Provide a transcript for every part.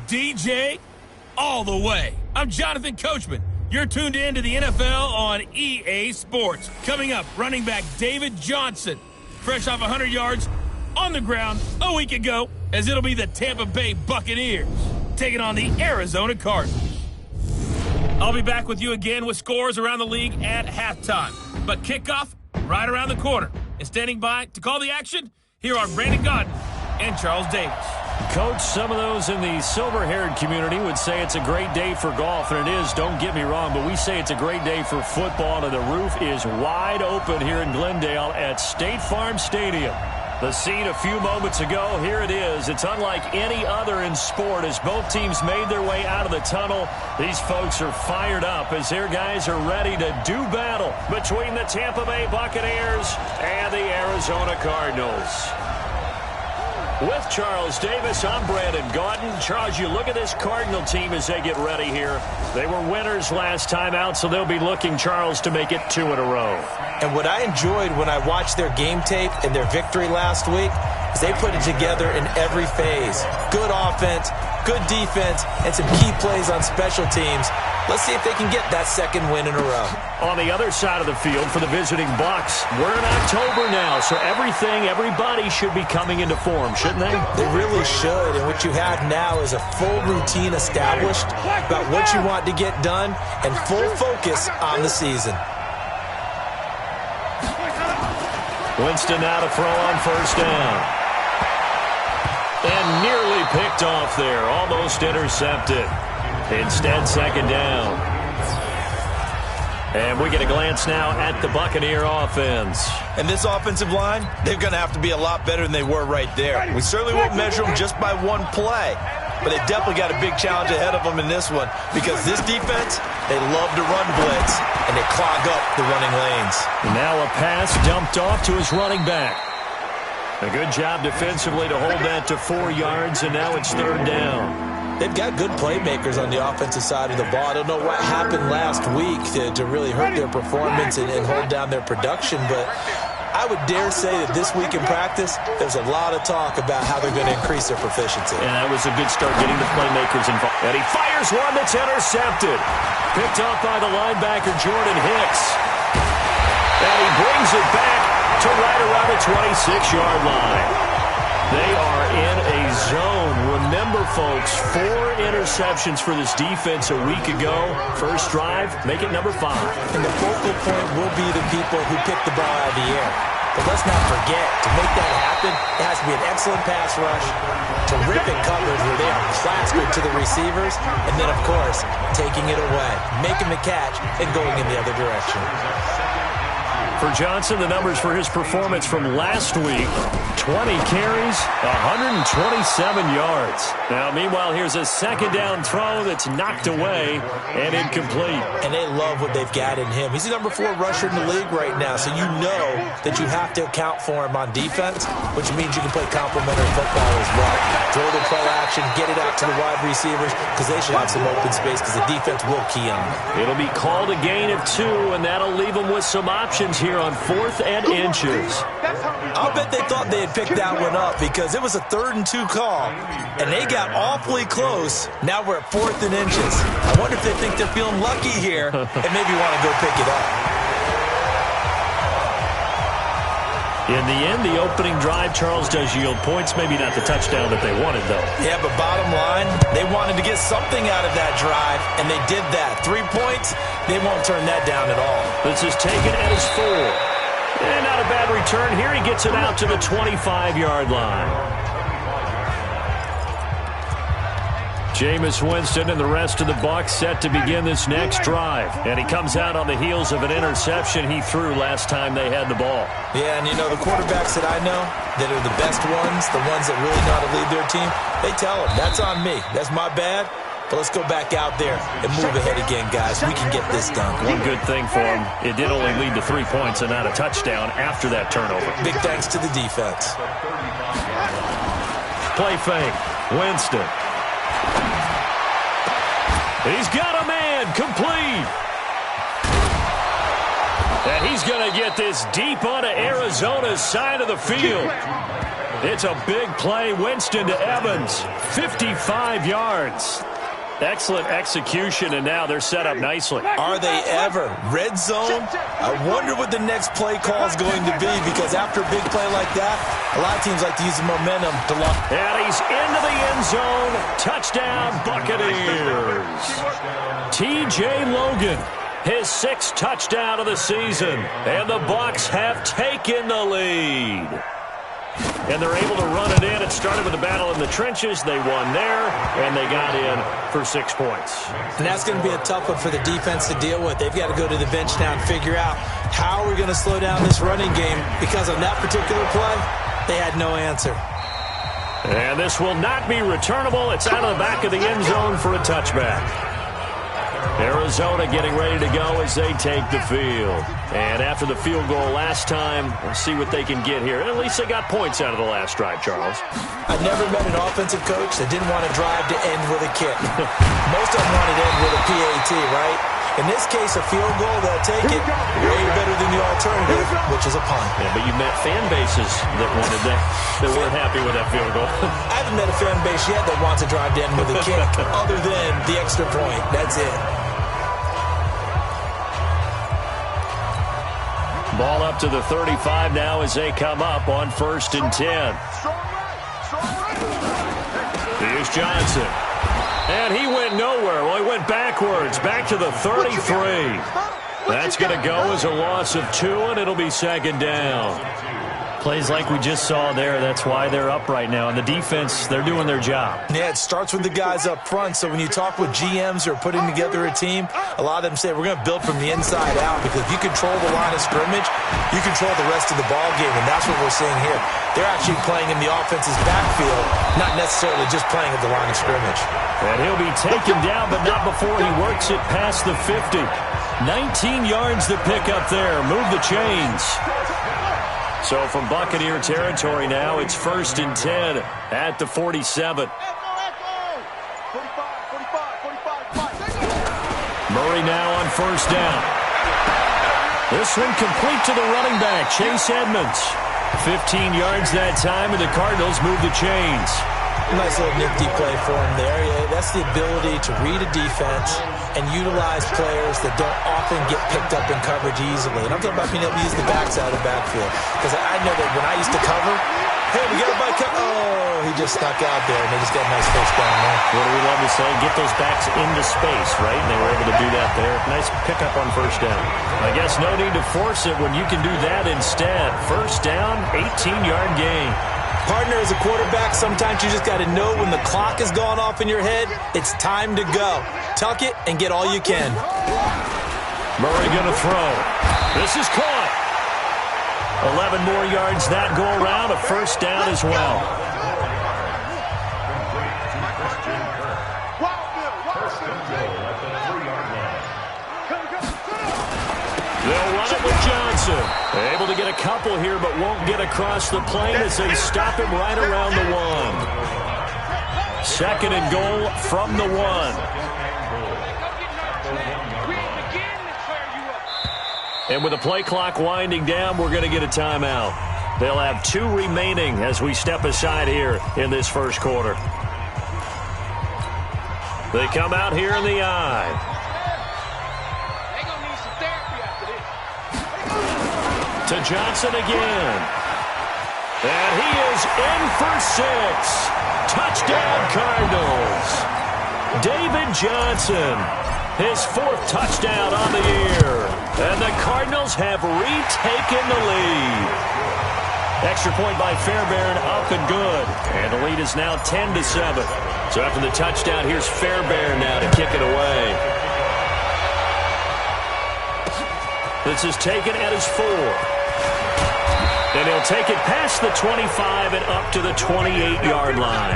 DJ all the way. I'm Jonathan Coachman. You're tuned in to the NFL on EA Sports. Coming up, running back David Johnson, fresh off 100 yards on the ground a week ago, as it'll be the Tampa Bay Buccaneers taking on the Arizona Cardinals. I'll be back with you again with scores around the league at halftime. But kickoff right around the corner. And standing by to call the action, here are Brandon Gaudin and Charles Davis. Coach, some of those in the silver-haired community would say it's a great day for golf, and it is, don't get me wrong, but we say it's a great day for football, and the roof is wide open here in Glendale at State Farm Stadium. The scene a few moments ago, here it is. It's unlike any other in sport as both teams made their way out of the tunnel. These folks are fired up as their guys are ready to do battle between the Tampa Bay Buccaneers and the Arizona Cardinals. With Charles Davis, I'm Brandon Gaudin. Charles, you look at this Cardinal team as they get ready here. They were winners last time out, so they'll be looking, Charles, to make it 2 in a row. And what I enjoyed when I watched their game tape and their victory last week is they put it together in every phase. Good offense, good defense, and some key plays on special teams. Let's see if they can get that second win in a row. On the other side of the field for the visiting Bucs, we're in October now, so everybody should be coming into form, shouldn't they? They really should, and what you have now is a full routine established about what you want to get done and full focus on the season. Winston now to throw on first down. And nearly picked off there, almost intercepted. Instead, second down. And we get a glance now at the Buccaneer offense. And this offensive line, they're going to have to be a lot better than they were right there. We certainly won't measure them just by one play, but they definitely got a big challenge ahead of them in this one because this defense, they love to run blitz, and they clog up the running lanes. And now a pass dumped off to his running back. A good job defensively to hold that to 4 yards, and now it's third down. They've got good playmakers on the offensive side of the ball. I don't know what happened last week to really hurt their performance and hold down their production, but I would dare say that this week in practice, there's a lot of talk about how they're going to increase their proficiency. And that was a good start getting the playmakers involved. And he fires one that's intercepted. Picked off by the linebacker, Jordan Hicks. And he brings it back to right around the 26-yard line. They are in a zone. Remember, folks, 4 interceptions for this defense a week ago. First drive, make it number 5. And the focal point will be the people who pick the ball out of the air. But let's not forget, to make that happen, it has to be an excellent pass rush, terrific coverage where they are plastered to the receivers, and then, of course, taking it away, making the catch, and going in the other direction. For Johnson, the numbers for his performance from last week, 20 carries, 127 yards. Now, meanwhile, here's a second down throw that's knocked away and incomplete. And they love what they've got in him. He's the number 4 rusher in the league right now, so you know that you have to account for him on defense, which means you can play complementary football as well. Throw the play action, get it out to the wide receivers, because they should have some open space because the defense will key on them. It'll be called a gain of 2, and that'll leave them with some options here on 4th and inches. I'll bet they thought they had picked that one up because it was a 3rd and 2 call, and they got awfully close. Now we're at 4th and inches. I wonder if they think they're feeling lucky here and maybe want to go pick it up. In the end, the opening drive, Charles, does yield points. Maybe not the touchdown that they wanted, though. Yeah, but bottom line, they wanted to get something out of that drive, and they did that. 3 points, they won't turn that down at all. This is taken at his 4. And not a bad return here. He gets it out to the 25-yard line. Jameis Winston and the rest of the Bucs set to begin this next drive. And he comes out on the heels of an interception he threw last time they had the ball. Yeah, and you know, the quarterbacks that I know that are the best ones, the ones that really know how to lead their team, they tell them, that's on me. That's my bad. But let's go back out there and move ahead again, guys. We can get this done. One good thing for him, it did only lead to 3 points and not a touchdown after that turnover. Big thanks to the defense. Play fake. Winston. He's got a man complete. And he's going to get this deep onto Arizona's side of the field. It's a big play. Winston to Evans. 55 yards. Excellent execution, and now they're set up nicely. Are they ever? Red zone? I wonder what the next play call is going to be, because after a big play like that, a lot of teams like to use the momentum to launch. And he's into the end zone. Touchdown, Buccaneers. T.J. Logan, his 6th touchdown of the season. And the Bucs have taken the lead. And they're able to run it in. It started with a battle in the trenches. They won there, and they got in for 6 points. And that's going to be a tough one for the defense to deal with. They've got to go to the bench now and figure out how are we going to slow down this running game, because on that particular play, they had no answer. And this will not be returnable. It's out of the back of the end zone for a touchback. Arizona getting ready to go as they take the field. And after the field goal last time, we'll see what they can get here. At least they got points out of the last drive, Charles. I've never met an offensive coach that didn't want to drive to end with a kick. Most of them wanted to end with a PAT, right? In this case, a field goal, they'll take it way better than the alternative, which is a punt. Yeah, but you met fan bases that wanted that, that weren't happy with that field goal. I haven't met a fan base yet that wants to drive to end with a kick, other than the extra point. That's it. Ball up to the 35 now as they come up on 1st and 10. Here's Johnson. And he went nowhere. Well, he went backwards, back to the 33. That's going to go as a loss of 2, and it'll be 2nd down. Plays like we just saw there. That's why they're up right now. And the defense, they're doing their job. Yeah, it starts with the guys up front. So when you talk with GMs who are putting together a team, a lot of them say we're going to build from the inside out, because if you control the line of scrimmage, you control the rest of the ball game, and that's what we're seeing here. They're actually playing in the offense's backfield, not necessarily just playing at the line of scrimmage. And he'll be taken down, but not before he works it past the 50. 19 yards to pick up there. Move the chains. So from Buccaneer territory now, it's 1st and 10 at the 47. Murray now on 1st down. This one complete to the running back, Chase Edmonds. 15 yards that time, and the Cardinals move the chains. Nice little nifty play for him there. Yeah, that's the ability to read a defense and utilize players that don't often get picked up in coverage easily. And I'm talking about being able to use the backside of the backfield. Because I know that when I used to cover, hey, we got a bike. Oh, he just stuck out there, and they just got a nice first down there. What do we love to say? Get those backs into space, right? And they were able to do that there. Nice pickup on 1st down. I guess no need to force it when you can do that instead. 1st down, 18-yard gain. Partner, as a quarterback, sometimes you just got to know when the clock has gone off in your head, it's time to go. Tuck it and get all you can. Murray going to throw. This is caught. 11 more yards that go around. A 1st down as well. They'll run it with Johnson. Able to get a couple here, but won't get across the plane as they stop him right around the 1. 2nd and goal from the 1. And with the play clock winding down, we're going to get a timeout. They'll have 2 remaining as we step aside here in this 1st quarter. They come out here in the eye. To Johnson again. And he is in for 6. Touchdown, Cardinals. David Johnson, his 4th touchdown on the year. And the Cardinals have retaken the lead. Extra point by Fairbairn, up and good. And the lead is now 10-7. So after the touchdown, here's Fairbairn now to kick it away. This is taken at his 4. And he'll take it past the 25 and up to the 28-yard line.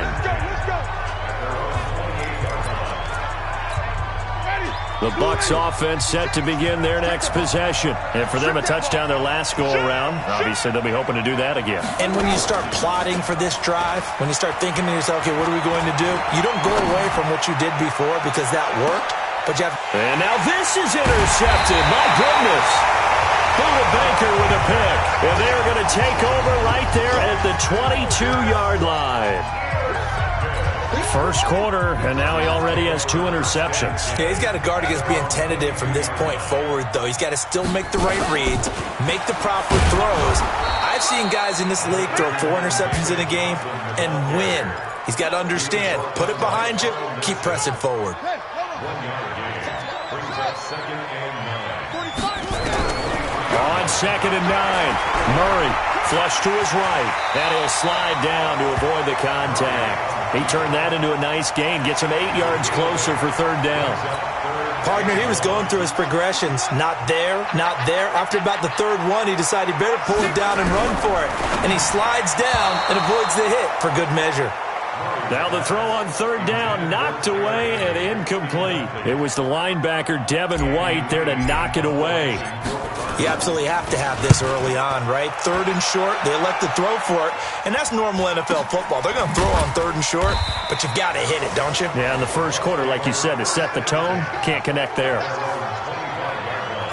The Bucs offense set to begin their next possession. And for them, a touchdown their last go-around. Obviously, they'll be hoping to do that again. And when you start plotting for this drive, when you start thinking to yourself, okay, what are we going to do? You don't go away from what you did before because that worked. But you have... And now this is intercepted. My goodness. Buda Baker with a pick. And they're going to take over right there at the 22-yard line. First quarter, and now he already has 2 interceptions. Yeah, he's got to guard against being tentative from this point forward, though. He's got to still make the right reads, make the proper throws. I've seen guys in this league throw 4 interceptions in a game and win. He's got to understand, put it behind you, keep pressing forward. On 2nd and 9, Murray flush to his right, and he'll slide down to avoid the contact. He turned that into a nice gain, gets him 8 yards closer for 3rd down. Partner, he was going through his progressions. Not there, not there. After about the 3rd one, he decided he better pull it down and run for it. And he slides down and avoids the hit for good measure. Now the throw on 3rd down, knocked away and incomplete. It was the linebacker, Devin White, there to knock it away. You absolutely have to have this early on, right? 3rd and short, they elect to throw for it, and that's normal NFL football. They're going to throw on 3rd and short, but you've got to hit it, don't you? Yeah, in the first quarter, like you said, to set the tone, can't connect there.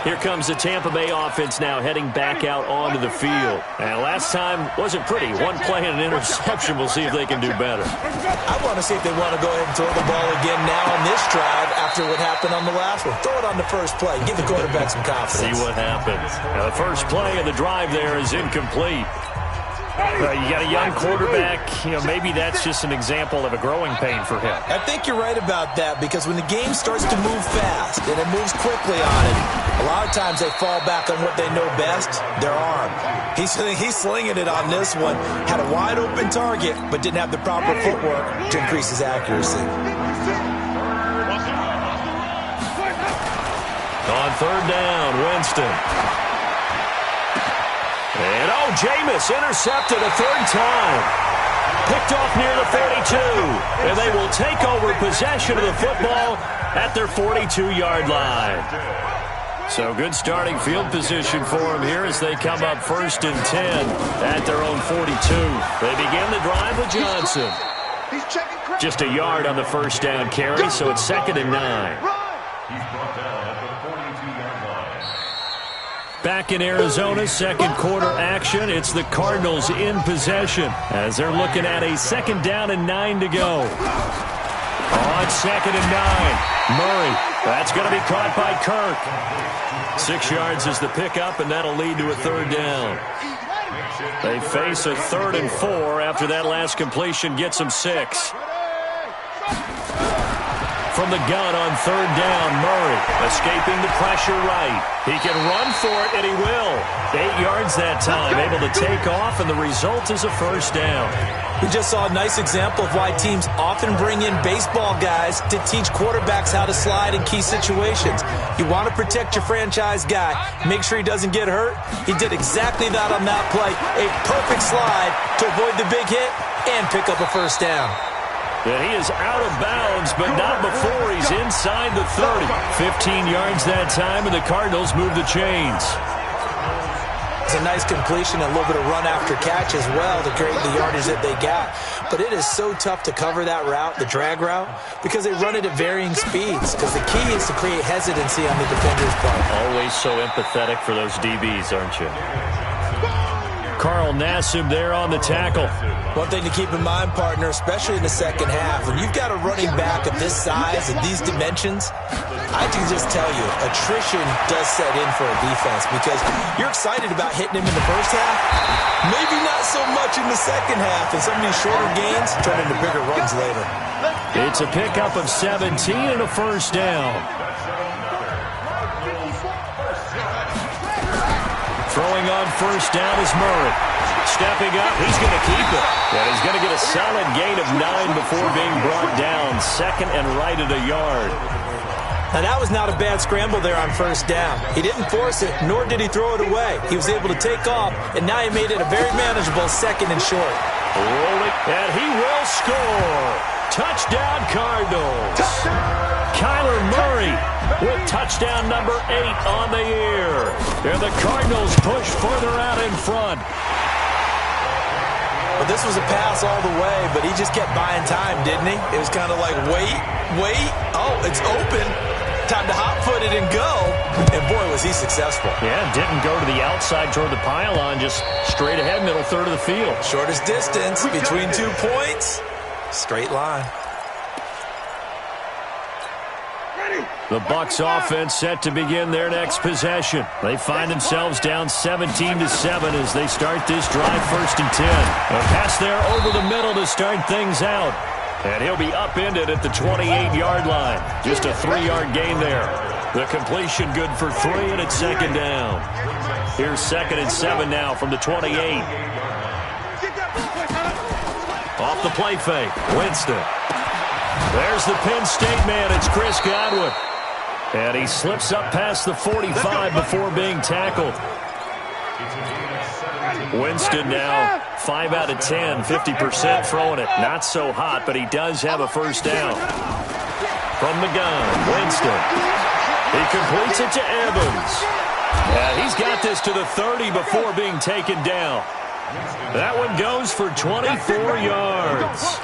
Here comes the Tampa Bay offense now heading back out onto the field. And last time wasn't pretty. 1 play and an interception. We'll see if they can do better. I want to see if they want to go ahead and throw the ball again now on this drive after what happened on the last one. Throw it on the first play. Give the quarterback some confidence. See what happens. Now, the first play of the drive there is incomplete. You got a young quarterback. Maybe that's just an example of a growing pain for him. I think you're right about that, because when the game starts to move fast and it moves quickly on it, a lot of times they fall back on what they know best, their arm. He's slinging it on this one. Had a wide open target, but didn't have the proper footwork to increase his accuracy. On 3rd down, Winston. And, Jameis intercepted a 3rd time. Picked off near the 42. And they will take over possession of the football at their 42-yard line. So good starting field position for them here as they come up 1st and 10 at their own 42. They begin the drive with Johnson. Just a yard on the 1st down carry, so it's 2nd and 9. Back in Arizona, 2nd quarter action. It's the Cardinals in possession as they're looking at a 2nd down and 9 to go. On 2nd and 9, Murray. That's going to be caught by Kirk. 6 yards is the pickup, and that'll lead to a 3rd down. They face a 3rd and 4 after that last completion gets them 6. From the gun on 3rd down, Murray escaping the pressure right. He can run for it, and he will. 8 yards that time, able to take off, and the result is a 1st down. We just saw a nice example of why teams often bring in baseball guys to teach quarterbacks how to slide in key situations. You want to protect your franchise guy. Make sure he doesn't get hurt. He did exactly that on that play. A perfect slide to avoid the big hit and pick up a 1st down. And he is out of bounds, but not before he's inside the 30. 15 yards that time, and the Cardinals move the chains. It's a nice completion, a little bit of run after catch as well to create the yardage that they got. But it is so tough to cover that route, the drag route, because they run it at varying speeds. Because the key is to create hesitancy on the defender's part. Always so empathetic for those DBs, aren't you? Carl Nassib there on the tackle. One thing to keep in mind, partner, especially in the second half, when you've got a running back of this size and these dimensions, I can just tell you, attrition does set in for a defense, because you're excited about hitting him in the first half, maybe not so much in the second half, and some of these shorter gains turn into bigger runs later. It's a pickup of 17 and a 1st down. Throwing on 1st down is Murray. Stepping up, he's going to keep it. And he's going to get a solid gain of 9 before being brought down. 2nd and right at a yard. Now, that was not a bad scramble there on 1st down. He didn't force it, nor did he throw it away. He was able to take off, and now he made it a very manageable 2nd and short. Rolling, and he will score. Touchdown, Cardinals. Kyler Murray with touchdown number 8 on the year. And the Cardinals push further out in front. Well, this was a pass all the way, but he just kept buying time, didn't he? It was kind of like, wait. Oh, it's open. Time to hot-foot it and go. And, boy, was he successful. Yeah, didn't go to the outside toward the pylon, just straight ahead, middle third of the field. Shortest distance between 2 points. Straight line. The Bucs offense set to begin their next possession. They find themselves down 17-7 as they start this drive, 1st and 10. A pass there over the middle to start things out. And he'll be upended at the 28-yard line. Just a 3-yard gain there. The completion good for 3, and it's 2nd down. Here's 2nd and 7 now from the 28. Off the play fake, Winston. There's the Penn State man. It's Chris Godwin. And he slips up past the 45 before being tackled. Winston now 5 out of 10, 50% throwing it. Not so hot, but he does have a 1st down. From the gun, Winston. He completes it to Evans. And he's got this to the 30 before being taken down. That one goes for 24 yards.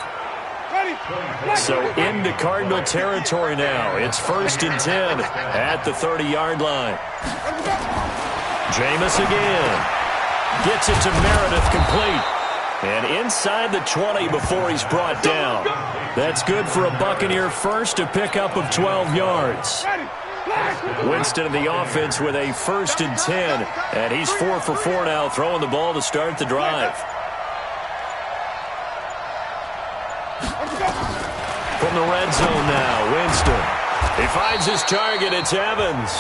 So into Cardinal territory now. It's 1st and 10 at the 30-yard line. Jameis again. Gets it to Meredith, complete. And inside the 20 before he's brought down. That's good for a Buccaneer first, a pickup of 12 yards. Winston in the offense with a 1st and 10. And he's 4 for 4 now, throwing the ball to start the drive. From the red zone now, Winston. He finds his target. It's Evans.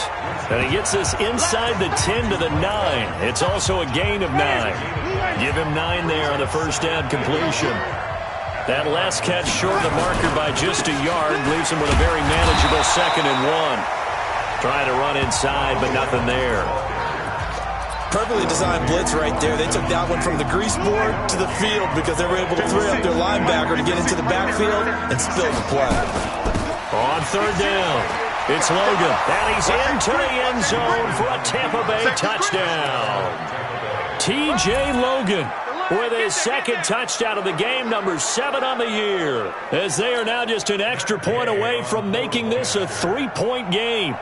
And he gets this inside the 10 to the 9. It's also a gain of 9. Give him 9 there on the 1st down completion. That last catch short of the marker by just a yard leaves him with a very manageable 2nd and 1. Trying to run inside, but nothing there. Perfectly designed blitz right there. They took that one from the grease board to the field because they were able to throw up their linebacker to get into the backfield and spill the play. On 3rd down, it's Logan. And he's into the end zone for a Tampa Bay touchdown. T.J. Logan with his 2nd touchdown of the game, number 7 on the year, as they are now just an extra point away from making this a 3-point game.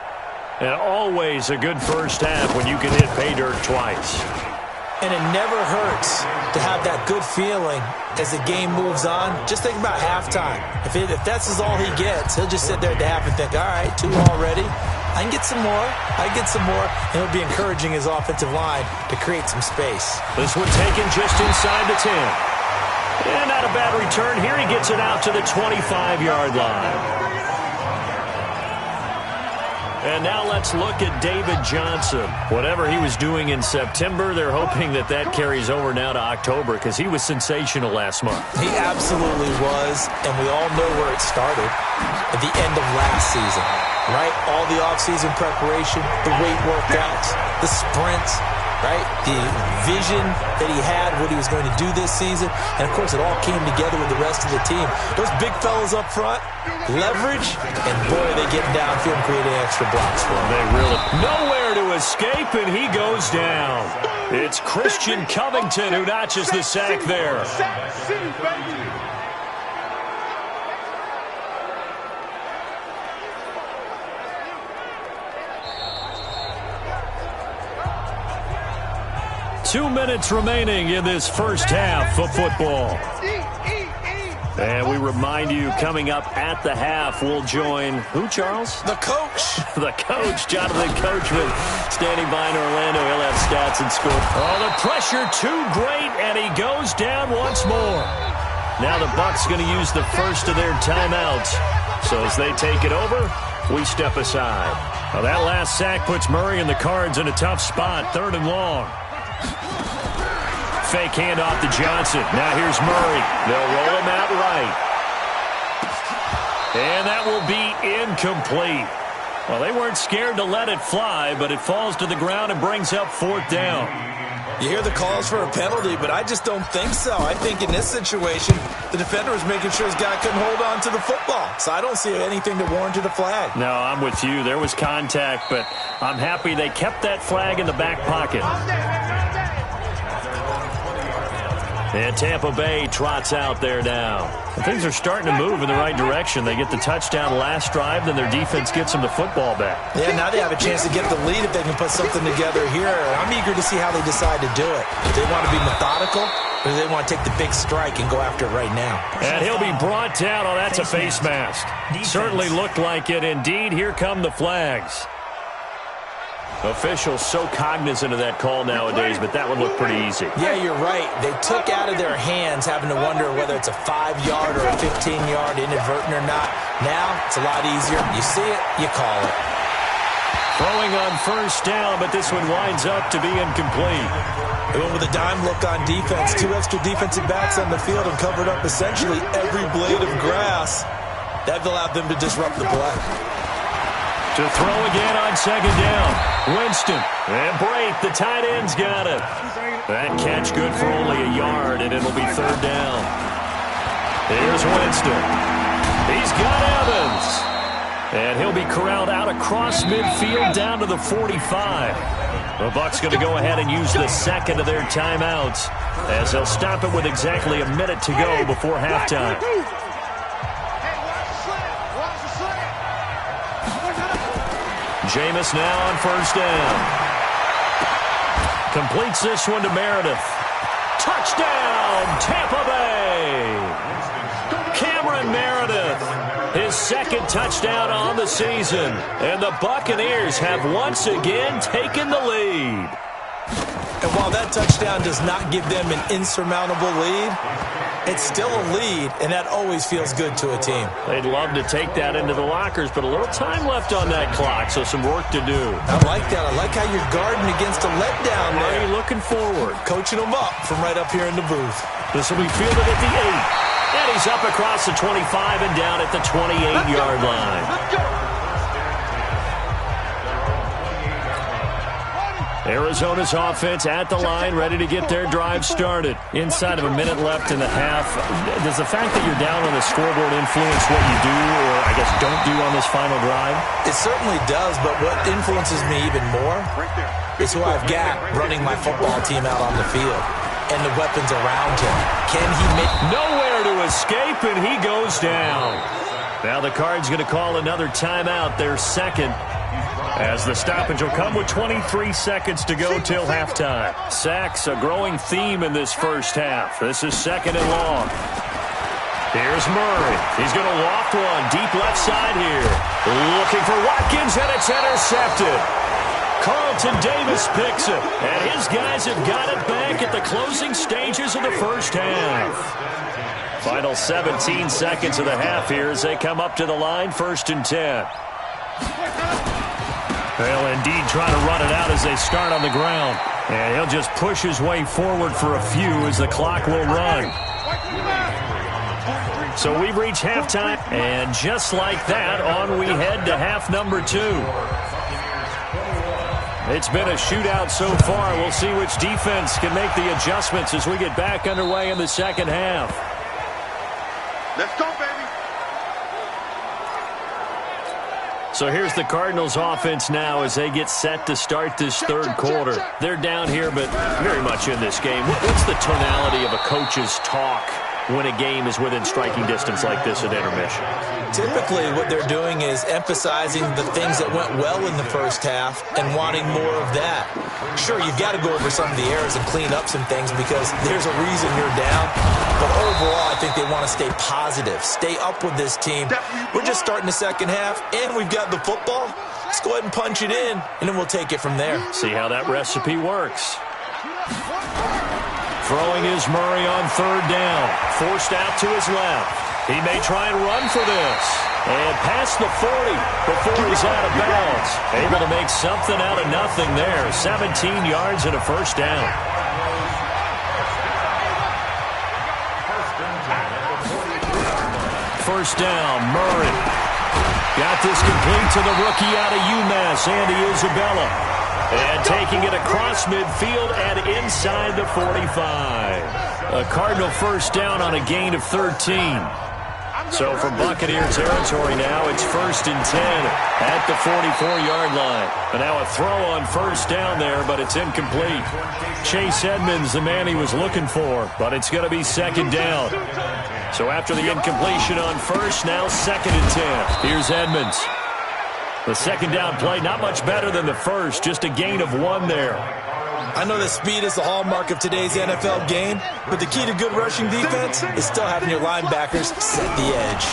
And always a good 1st half when you can hit pay dirt twice. And it never hurts to have that good feeling as the game moves on. Just think about halftime. If that's all he gets, he'll just sit there at the half and think, all right, 2 already. I can get some more. I can get some more. And he'll be encouraging his offensive line to create some space. This one taken just inside the 10. And not a bad return here. He gets it out to the 25-yard line. And now let's look at David Johnson. Whatever he was doing in September, they're hoping that carries over now to October because he was sensational last month. He absolutely was, and we all know where it started at the end of last season, right? All the offseason preparation, the weight workouts, the sprints, right? The vision that he had, what he was going to do this season. And, of course, it all came together with the rest of the team. Those big fellas up front, leverage, and, boy, they get downfield and creating extra blocks for him. They really nowhere to escape, and he goes down. It's Christian Covington who notches the sack there. 2 minutes remaining in this 1st half of football. And we remind you, coming up at the half, we'll join who, Charles? The coach. The coach, Jonathan Coachman, standing by in Orlando. He'll have stats and score. Oh, the pressure too great, and he goes down once more. Now the Bucs going to use the first of their timeouts. So as they take it over, we step aside. Well, that last sack puts Murray and the Cards in a tough spot, 3rd and long. Fake handoff to Johnson. Now here's Murray. They'll roll him out right. And that will be incomplete. Well, they weren't scared to let it fly, but it falls to the ground and brings up 4th down. You hear the calls for a penalty, but I just don't think so. I think in this situation, the defender was making sure his guy couldn't hold on to the football. So I don't see anything that warranted a flag. No, I'm with you. There was contact, but I'm happy they kept that flag in the back pocket. And Tampa Bay trots out there now. And things are starting to move in the right direction. They get the touchdown last drive, then their defense gets them the football back. Yeah, now they have a chance to get the lead if they can put something together here. I'm eager to see how they decide to do it. Do they want to be methodical, or do they want to take the big strike and go after it right now? And he'll be brought down. Oh, that's a face mask. Certainly looked like it. Indeed, here come the flags. Officials so cognizant of that call nowadays, but that would look pretty easy. Yeah, you're right. They took out of their hands having to wonder whether it's a 5-yard or a 15-yard inadvertent or not. Now, it's a lot easier. You see it, you call it. Throwing on first down, but this one winds up to be incomplete. They went with a dime look on defense. 2 extra defensive backs on the field and covered up essentially every blade of grass. That allowed them to disrupt the play. To throw again on second down. Winston. And Brate, the tight end's got it. That catch good for only a yard, and it'll be third down. Here's Winston. He's got Evans. And he'll be corralled out across midfield down to the 45. The Bucs going to go ahead and use the second of their timeouts as they'll stop it with exactly a minute to go before halftime. Jameis now on first down. Completes this one to Meredith. Touchdown, Tampa Bay! Cameron Meredith, his second touchdown on the season. And the Buccaneers have once again taken the lead. And while that touchdown does not give them an insurmountable lead, it's still a lead, and that always feels good to a team. They'd love to take that into the lockers, but a little time left on that clock, so some work to do. I like that. I like how you're guarding against a letdown there. Are you looking forward? Coaching them up from right up here in the booth. This will be fielded at the 8. And he's up across the 25 and down at the 28-yard line. Let's go. Arizona's offense at the line, ready to get their drive started. Inside of a minute left in the half, does the fact that you're down on the scoreboard influence what you do, or I guess don't do on this final drive? It certainly does, but what influences me even more is who I've got running my football team out on the field and the weapons around him. Can he make... Nowhere to escape, and he goes down. Now the Cards going to call another timeout, their second, as the stoppage will come with 23 seconds to go till halftime. Sacks, a growing theme in this first half. This is second and long. Here's Murray. He's going to loft one deep left side here. Looking for Watkins, and it's intercepted. Carlton Davis picks it, and his guys have got it back at the closing stages of the first half. Final 17 seconds of the half here as they come up to the line, 1st and 10. They'll indeed try to run it out as they start on the ground. And he'll just push his way forward for a few as the clock will run. So we've reached halftime, and just like that, on we head to half number 2. It's been a shootout so far. We'll see which defense can make the adjustments as we get back underway in the second half. Let's go, baby. So here's the Cardinals offense now as they get set to start this third quarter. They're down here, but very much in this game. What's the tonality of a coach's talk when a game is within striking distance like this at intermission? Typically, what they're doing is emphasizing the things that went well in the first half and wanting more of that. Sure, you've got to go over some of the errors and clean up some things because there's a reason you're down. But overall, I think they want to stay positive, stay up with this team. We're just starting the second half, and we've got the football. Let's go ahead and punch it in, and then we'll take it from there. See how that recipe works. Throwing is Murray on third down. Forced out to his left. He may try and run for this. And past the 40 before he's out of bounds. Able to make something out of nothing there. 17 yards and a first down. First down, Murray. Got this complete to the rookie out of UMass, Andy Isabella. And taking it across midfield and inside the 45. A Cardinal first down on a gain of 13. So from Buccaneer territory now, it's 1st and 10 at the 44-yard line. And now a throw on first down there, but it's incomplete. Chase Edmonds, the man he was looking for, but it's going to be 2nd down. So after the incompletion on first, now 2nd and 10. Here's Edmonds. The 2nd down play, not much better than the first, just a gain of 1 there. I know that speed is the hallmark of today's NFL game, but the key to good rushing defense is still having your linebackers set the edge.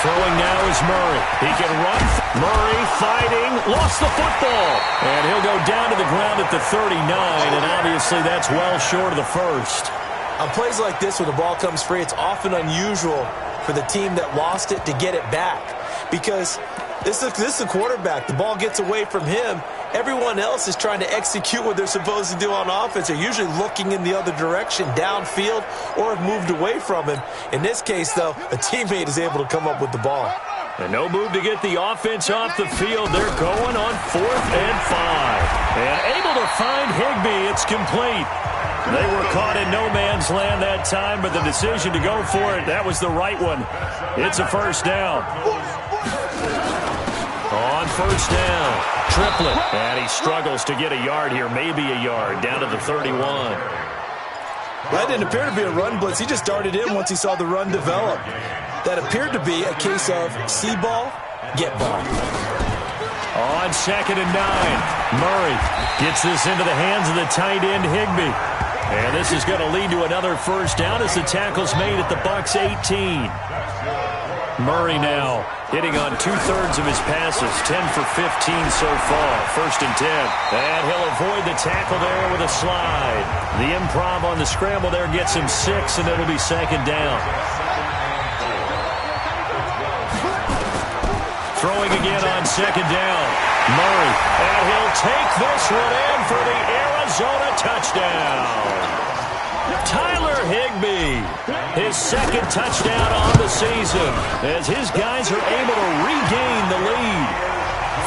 Throwing now is Murray. He can run. Murray fighting, lost the football. And he'll go down to the ground at the 39, and obviously that's well short of the first. On plays like this, when the ball comes free, it's often unusual for the team that lost it to get it back. Because this is the quarterback. The ball gets away from him. Everyone else is trying to execute what they're supposed to do on offense. They're usually looking in the other direction, downfield, or have moved away from him. In this case, though, a teammate is able to come up with the ball. And no move to get the offense off the field. They're going on 4th and 5. And able to find Higbee. It's complete. They were caught in no man's land that time, but the decision to go for it, that was the right one. It's a 1st down. On 1st down, Triplett. And he struggles to get a yard here, maybe a yard, down to the 31. That didn't appear to be a run blitz. He just darted in once he saw the run develop. That appeared to be a case of see ball, get ball. On 2nd and 9, Murray gets this into the hands of the tight end, Higbee. And this is going to lead to another 1st down as the tackle's made at the Bucs 18. Murray now hitting on 2/3 of his passes, 10 for 15 so far. 1st and 10. And he'll avoid the tackle there with a slide. The improv on the scramble there gets him 6, and it'll be 2nd down. Throwing again on 2nd down. Murray. And he'll take this one in for the Arizona touchdown. Tyler Higbee, his 2nd touchdown on the season, as his guys are able to regain the lead.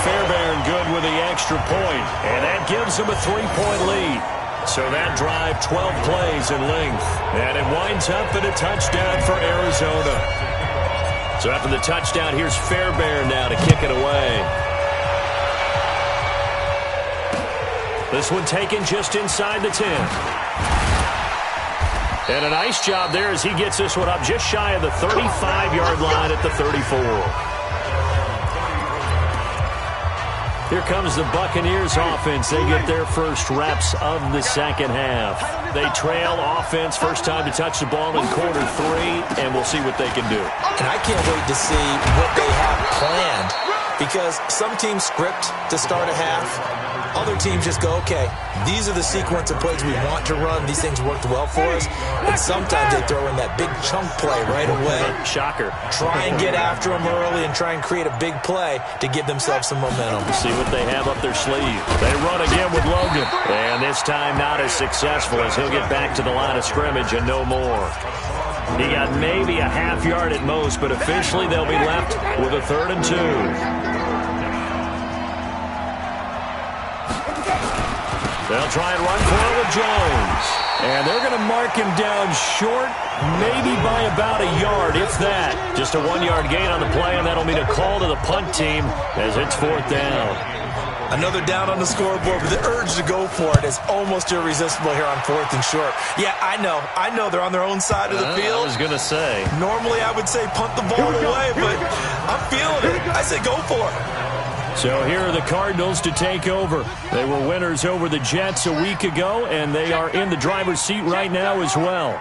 Fairbairn good with the extra point, and that gives him a 3-point lead. So that drive, 12 plays in length, and it winds up in a touchdown for Arizona. So after the touchdown, here's Fairbairn now to kick it away. This one taken just inside the 10. And a nice job there as he gets this one up just shy of the 35-yard line at the 34. Here comes the Buccaneers offense. They get their first reps of the 2nd half. They trail offense, first time to touch the ball in quarter 3, and we'll see what they can do. And I can't wait to see what they have planned, because some teams script to start a half. Other teams just go, okay, these are the sequence of plays we want to run. These things worked well for us. And sometimes they throw in that big chunk play right away. Shocker. Try and get after them early and try and create a big play to give themselves some momentum. See what they have up their sleeve. They run again with Logan. And this time not as successful, as he'll get back to the line of scrimmage and no more. He got maybe a half yard at most, but officially they'll be left with a 3rd and 2. They'll try and run for it with Jones. And they're going to mark him down short, maybe by about a yard, if that. Just a 1-yard gain on the play, and that'll mean a call to the punt team as it's 4th down. Another down on the scoreboard, but the urge to go for it is almost irresistible here on 4th and short. Yeah, I know they're on their own side of the field. I was going to say. Normally I would say punt the ball away, but I'm feeling it. I say go for it. So here are the Cardinals to take over. They were winners over the Jets a week ago, and they are in the driver's seat right now as well.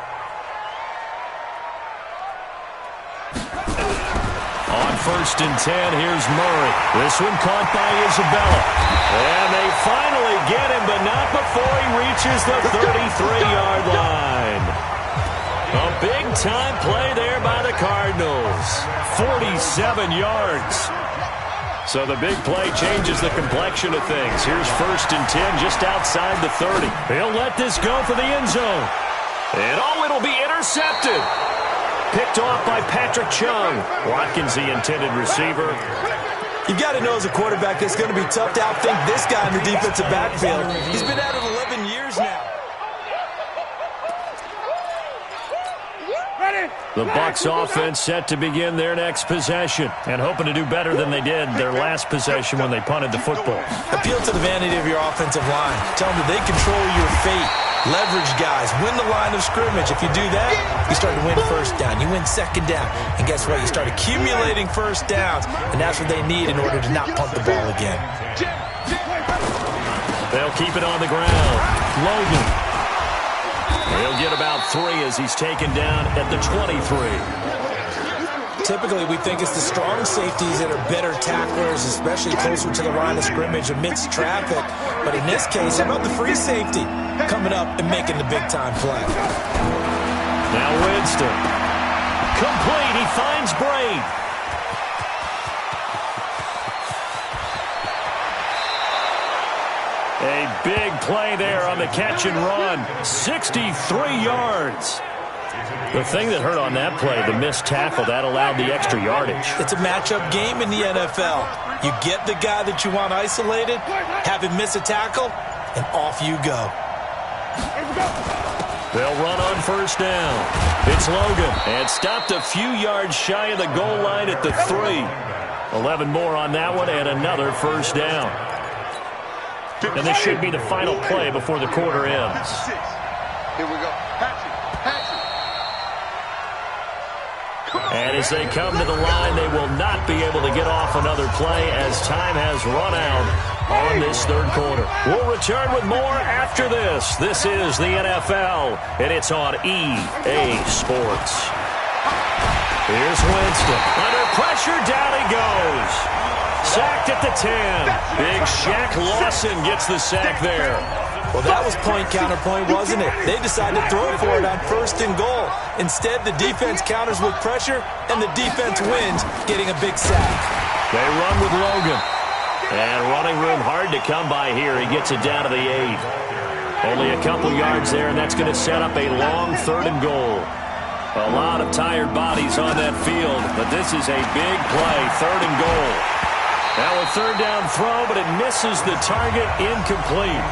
On 1st and 10, here's Murray. This one caught by Isabella. And they finally get him, but not before he reaches the 33-yard line. A big-time play there by the Cardinals. 47 yards. So the big play changes the complexion of things. Here's 1st and 10 just outside the 30. He'll let this go for the end zone. And it'll be intercepted. Picked off by Patrick Chung. Watkins, the intended receiver. You've got to know as a quarterback it's going to be tough to outthink this guy in the defensive backfield. He's been at it 11 years now. The Bucs offense set to begin their next possession and hoping to do better than they did their last possession when they punted the football. Appeal to the vanity of your offensive line. Tell them that they control your fate. Leverage guys. Win the line of scrimmage. If you do that, you start to win first down. You win second down. And guess what? You start accumulating first downs. And that's what they need in order to not punt the ball again. They'll keep it on the ground. Logan. He'll get about 3 as he's taken down at the 23. Typically, we think it's the strong safeties that are better tacklers, especially closer to the line of scrimmage amidst traffic. But in this case, how about the free safety coming up and making the big-time play? Now Winston. Complete. He finds Braid. A big play there on the catch and run. 63 yards. The thing that hurt on that play, the missed tackle, that allowed the extra yardage. It's a matchup game in the NFL. You get the guy that you want isolated, have him miss a tackle, and off you go. They'll run on first down. It's Logan, and stopped a few yards shy of the goal line at the 3. 11 more on that one, and another first down. And this should be the final play before the quarter ends. Here we go. And as they come to the line, they will not be able to get off another play as time has run out on this third quarter. We'll return with more after this. This is the NFL, and it's on EA Sports. Here's Winston. Under pressure, down he goes. Sacked at the 10. Big Shaq Lawson gets the sack there. Well, that was point counterpoint, wasn't it? They decided to throw for it on first and goal. Instead, the defense counters with pressure, and the defense wins, getting a big sack. They run with Logan. And running room hard to come by here. He gets it down to the 8. Only a couple yards there, and that's going to set up a long third and goal. A lot of tired bodies on that field, but this is a big play, third and goal. Now a third down throw, but it misses the target, incomplete.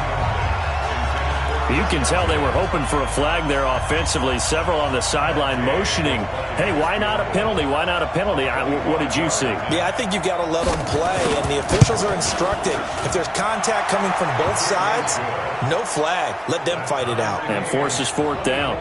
You can tell they were hoping for a flag there offensively. Several on the sideline motioning, hey, why not a penalty? Why not a penalty? What did you see? Yeah, I think you've got to let them play, and the officials are instructed. If there's contact coming from both sides, no flag. Let them fight it out. And forces fourth down.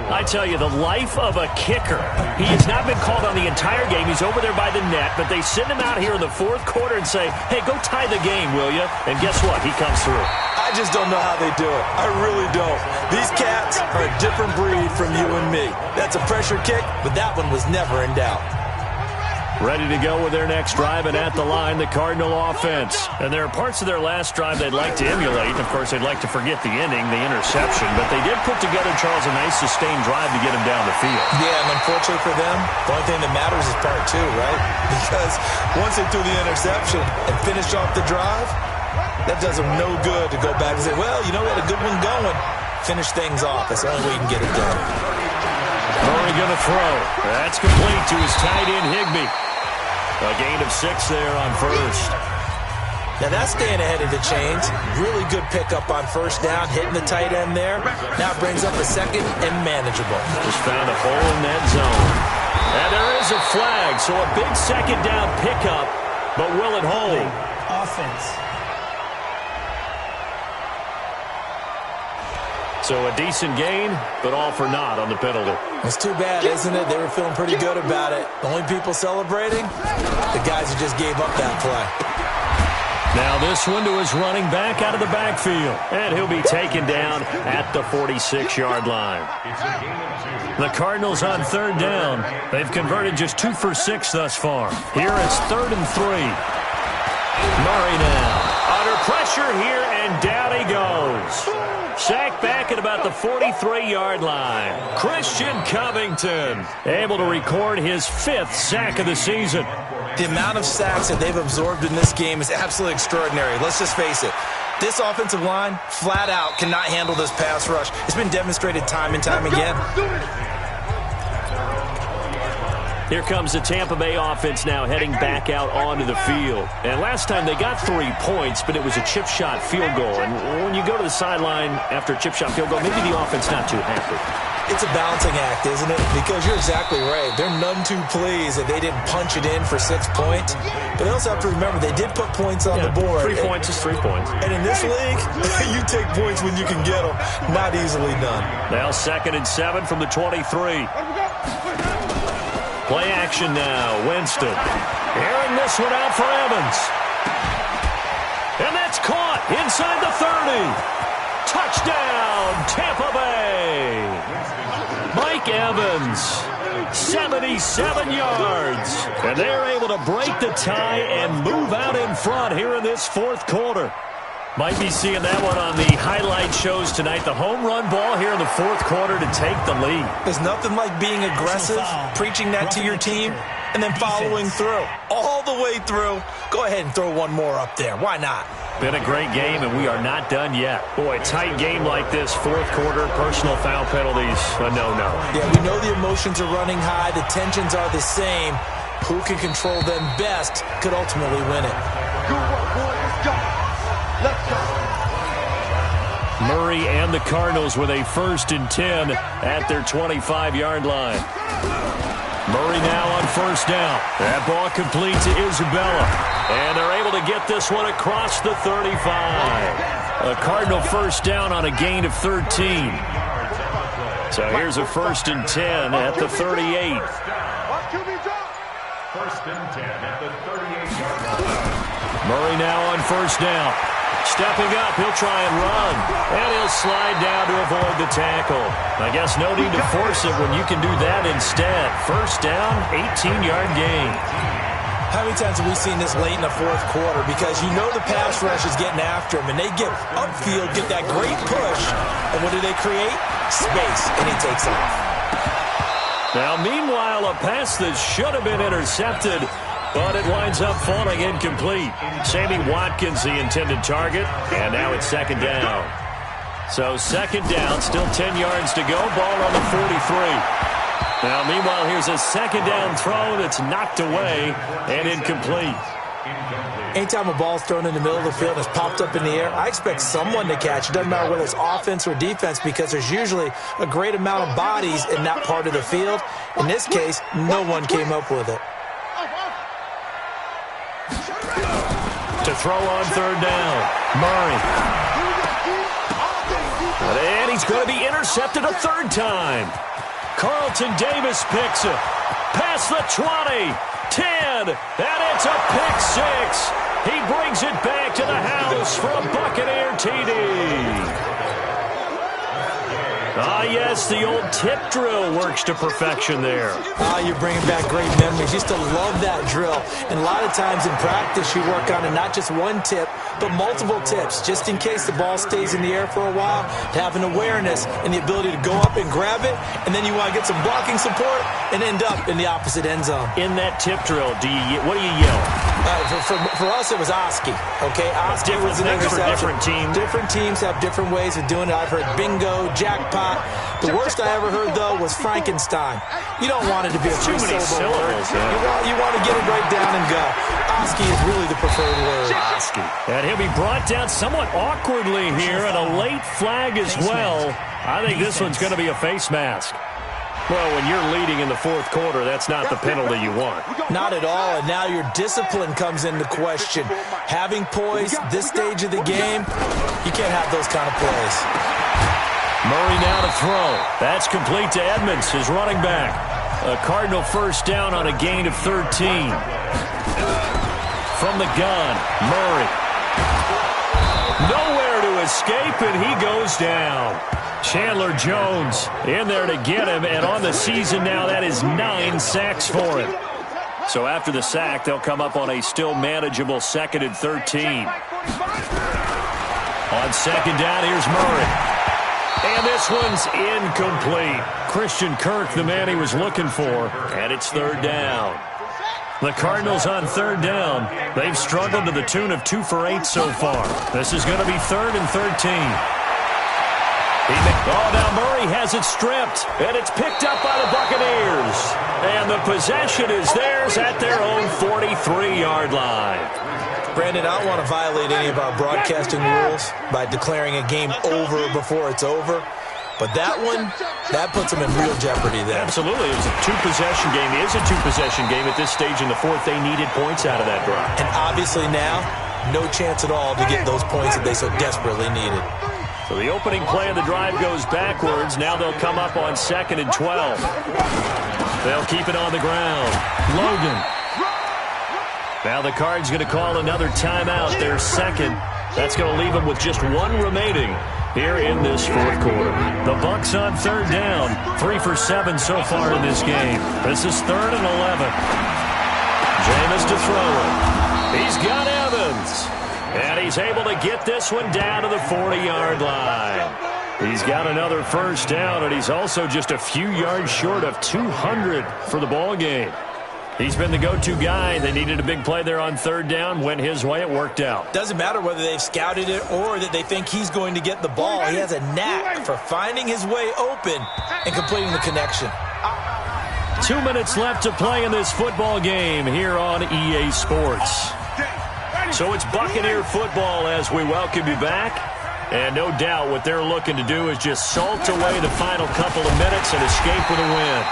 I tell you, the life of a kicker. He has not been called on the entire game. He's over there by the net, but they send him out here in the fourth quarter and say, hey, go tie the game, will you? And guess what? He comes through. I just don't know how they do it. I really don't. These cats are a different breed from you and me. That's a pressure kick, but that one was never in doubt. Ready to go with their next drive, and at the line, the Cardinal offense. And there are parts of their last drive they'd like to emulate. And, of course, they'd like to forget the ending, the interception. But they did put together, Charles, a nice sustained drive to get him down the field. Yeah, and unfortunately for them, the only thing that matters is part 2, right? Because once they threw the interception and finished off the drive, that does them no good to go back and say, well, you know, we had a good one going. Finish things off. That's the only way you can get it done. Murray going to throw. That's complete to his tight end, Higbee. A gain of 6 there on first. Now that's staying ahead of the chains. Really good pickup on first down, hitting the tight end there. Now it brings up a second and manageable. Just found a hole in that zone. And there is a flag, so a big second down pickup, but will it hold? Offense. So a decent gain, but all for naught on the penalty. It's too bad, isn't it? They were feeling pretty good about it. The only people celebrating, the guys who just gave up that play. Now this one to his running back out of the backfield. And he'll be taken down at the 46-yard line. The Cardinals on third down. They've converted just 2 for 6 thus far. Here it's 3rd and 3. Murray now. Under pressure here, and down he goes. Sacked back at about the 43-yard line. Christian Covington able to record his 5th sack of the season. The amount of sacks that they've absorbed in this game is absolutely extraordinary. Let's just face it. This offensive line, flat out, cannot handle this pass rush. It's been demonstrated time and time again. Here comes the Tampa Bay offense now heading back out onto the field. And last time they got 3 points, but it was a chip shot field goal. And when you go to the sideline after a chip shot field goal, maybe the offense not too happy. It's a balancing act, isn't it? Because you're exactly right. They're none too pleased that they didn't punch it in for 6 points. But they also have to remember they did put points on the board. 3 points is 3 points. And in this league, you take points when you can get them. Not easily done. Now 2nd and 7 from the 23. Play action now. Winston. Airing this one out for Evans. And that's caught inside the 30. Touchdown, Tampa Bay. Mike Evans, 77 yards. And they're able to break the tie and move out in front here in this 4th quarter. Might be seeing that one on the highlight shows tonight. The home run ball here in the 4th quarter to take the lead. There's nothing like being aggressive, preaching that to your team, and then following through. All the way through. Go ahead and throw one more up there. Why not? Been a great game, and we are not done yet. Boy, a tight game like this, 4th quarter, personal foul penalties, a no-no. Yeah, we know the emotions are running high. The tensions are the same. Who can control them best could ultimately win it. Good work, boys. Let's go. Let's go. Murray and the Cardinals with a 1st and 10 at their 25-yard line. Murray now on 1st down. That ball complete to Isabella. And they're able to get this one across the 35. A Cardinal 1st down on a gain of 13. So here's a 1st and 10 at the 38. 1st and 10 at the 38-yard line. Murray now on 1st down. Stepping up, he'll try and run. And he'll slide down to avoid the tackle. I guess no need to force it when you can do that instead. 1st down, 18-yard gain. How many times have we seen this late in the 4th quarter? Because you know the pass rush is getting after him, and they get upfield, get that great push, and what do they create? Space, and he takes off. Now, meanwhile, a pass that should have been intercepted, but it winds up falling incomplete. Sammy Watkins, the intended target, and now it's 2nd down. So 2nd down, still 10 yards to go, ball on the 43. Now, meanwhile, here's a 2nd down throw that's knocked away and incomplete. Anytime a ball's thrown in the middle of the field and it's popped up in the air, I expect someone to catch. It doesn't matter whether it's offense or defense because there's usually a great amount of bodies in that part of the field. In this case, no one came up with it. To throw on 3rd down, Murray. And he's going to be intercepted a 3rd time. Carlton Davis picks it. Past the 20, 10, and it's a pick 6. He brings it back to the house for a Buccaneer TD. Ah, yes, the old tip drill works to perfection there. Ah, you're bringing back great memories. Used to love that drill. And a lot of times in practice, you work on it, not just one tip, but multiple tips, just in case the ball stays in the air for a while, to have an awareness and the ability to go up and grab it, and then you want to get some blocking support and end up in the opposite end zone. In that tip drill, what do you yell? For us, it was Oski. Okay, Oski was an interception. Different teams. Different teams have different ways of doing it. I've heard bingo, jackpot. The worst I ever heard, though, was Frankenstein. You don't want it to be a three-syllable word. You want to get it right down and go. Oski is really the preferred word. Oski. And he'll be brought down somewhat awkwardly here, and a late flag as well. I think this one's going to be a face mask. Well, when you're leading in the 4th quarter, that's not the penalty you want. Not at all, and now your discipline comes into question. Having poise this stage of the game, you can't have those kind of plays. Murray now to throw. That's complete to Edmonds, his running back. A Cardinal 1st down on a gain of 13. From the gun, Murray. Nowhere to escape, and he goes down. Chandler Jones in there to get him, and on the season now, that is 9 sacks for him. So after the sack, they'll come up on a still manageable 2nd and 13. On 2nd down, here's Murray. And this one's incomplete. Christian Kirk, the man he was looking for, and it's 3rd down. The Cardinals on 3rd down. They've struggled to the tune of 2 for 8 so far. This is going to be 3rd and 13. Now Murray has it stripped, and it's picked up by the Buccaneers. And the possession is theirs at their own 43-yard line. Brandon, I don't want to violate any of our broadcasting rules by declaring a game over before it's over. But that one, that puts them in real jeopardy there. Absolutely. It was a two-possession game. It is a two-possession game at this stage in the fourth. They needed points out of that drive. And obviously now, no chance at all to get those points that they so desperately needed. So the opening play of the drive goes backwards. Now they'll come up on 2nd and 12. They'll keep it on the ground. Logan. Now the Cards going to call another timeout, their second. That's going to leave them with just one remaining here in this fourth quarter. The Bucs on 3rd down. 3 for 7 so far in this game. This is 3rd and 11. Jameis to throw it. He's got Evans. And he's able to get this one down to the 40-yard line. He's got another first down, and he's also just a few yards short of 200 for the ball game. He's been the go-to guy. They needed a big play there on 3rd down. Went his way. It worked out. Doesn't matter whether they've scouted it or that they think he's going to get the ball. He has a knack for finding his way open and completing the connection. 2 minutes left to play in this football game here on EA Sports. So it's Buccaneer football as we welcome you back. And no doubt what they're looking to do is just salt away the final couple of minutes and escape with a win.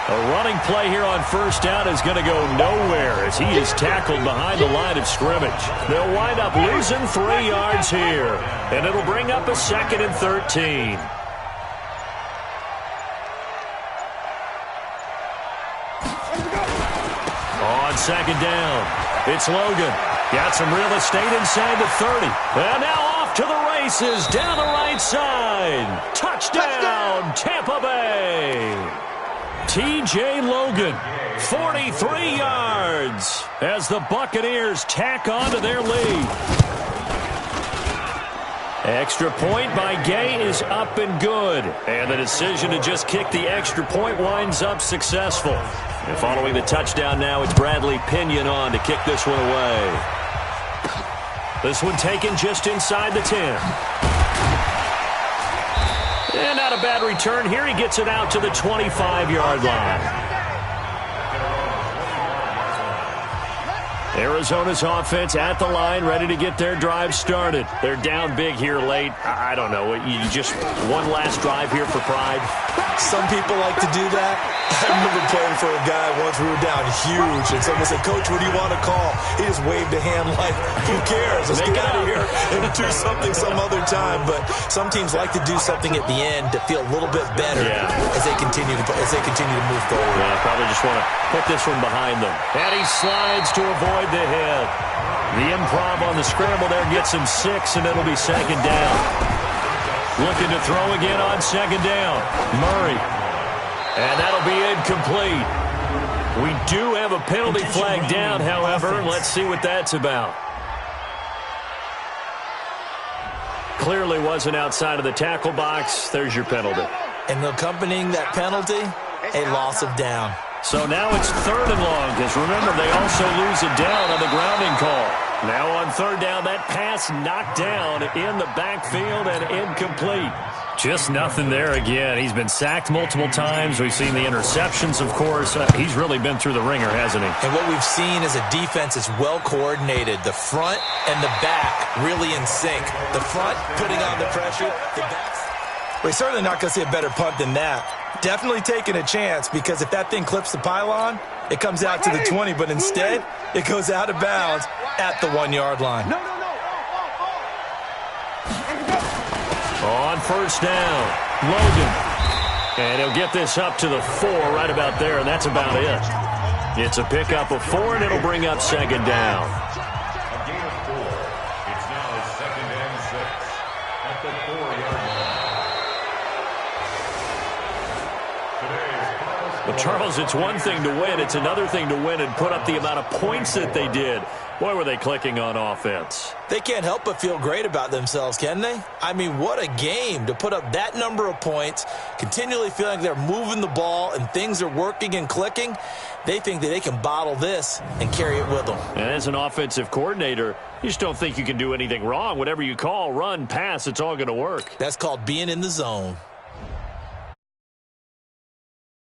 A running play here on 1st down is going to go nowhere as he is tackled behind the line of scrimmage. They'll wind up losing 3 yards here, and it'll bring up a 2nd and 13. On 2nd down, it's Logan. Got some real estate inside the 30. And now off to the races down the right side. Touchdown, Tampa Bay. T.J. Logan, 43 yards as the Buccaneers tack on to their lead. Extra point by Gay is up and good. And the decision to just kick the extra point winds up successful. And following the touchdown now, it's Bradley Pinion on to kick this one away. This one taken just inside the 10. And not a bad return here. He gets it out to the 25-yard line. Arizona's offense at the line, ready to get their drive started. They're down big here late. I don't know. You just one last drive here for pride. Some people like to do that. I remember playing for a guy once. We were down huge, and someone said, "Coach, what do you want to call?" He just waved a hand like, "Who cares? Let's get out of here and do something some other time." But some teams like to do something at the end to feel a little bit better as they continue to move forward. Yeah, probably just want to put this one behind them. And he slides to avoid the hit. The improv on the scramble there gets him 6, and it'll be 2nd down. Looking to throw again on 2nd down. Murray. And that'll be incomplete. We do have a penalty flag down, however. Let's see what that's about. Clearly wasn't outside of the tackle box. There's your penalty. And accompanying that penalty, a loss of down. So now it's 3rd and long, because remember, they also lose it down on the grounding call. Now on 3rd down, that pass knocked down in the backfield and incomplete. Just nothing there again. He's been sacked multiple times. We've seen the interceptions, of course. He's really been through the ringer, hasn't he? And what we've seen is a defense that's well coordinated. The front and the back really in sync. The front putting on the pressure. The back. We're certainly not going to see a better punt than that. Definitely taking a chance, because if that thing clips the pylon, it comes out to the 20, but instead it goes out of bounds at the 1-yard line. On 1st down, Logan. And he'll get this up to the 4 right about there, and that's about it. It's a pickup of 4, and it'll bring up 2nd down. A gain of 4. It's now 2nd and 6 at the 4-yard line. Well, Charles, it's one thing to win. It's another thing to win and put up the amount of points that they did. Boy, were they clicking on offense. They can't help but feel great about themselves, can they? I mean, what a game to put up that number of points, continually feeling like they're moving the ball and things are working and clicking. They think that they can bottle this and carry it with them. And as an offensive coordinator, you just don't think you can do anything wrong. Whatever you call, run, pass, it's all going to work. That's called being in the zone.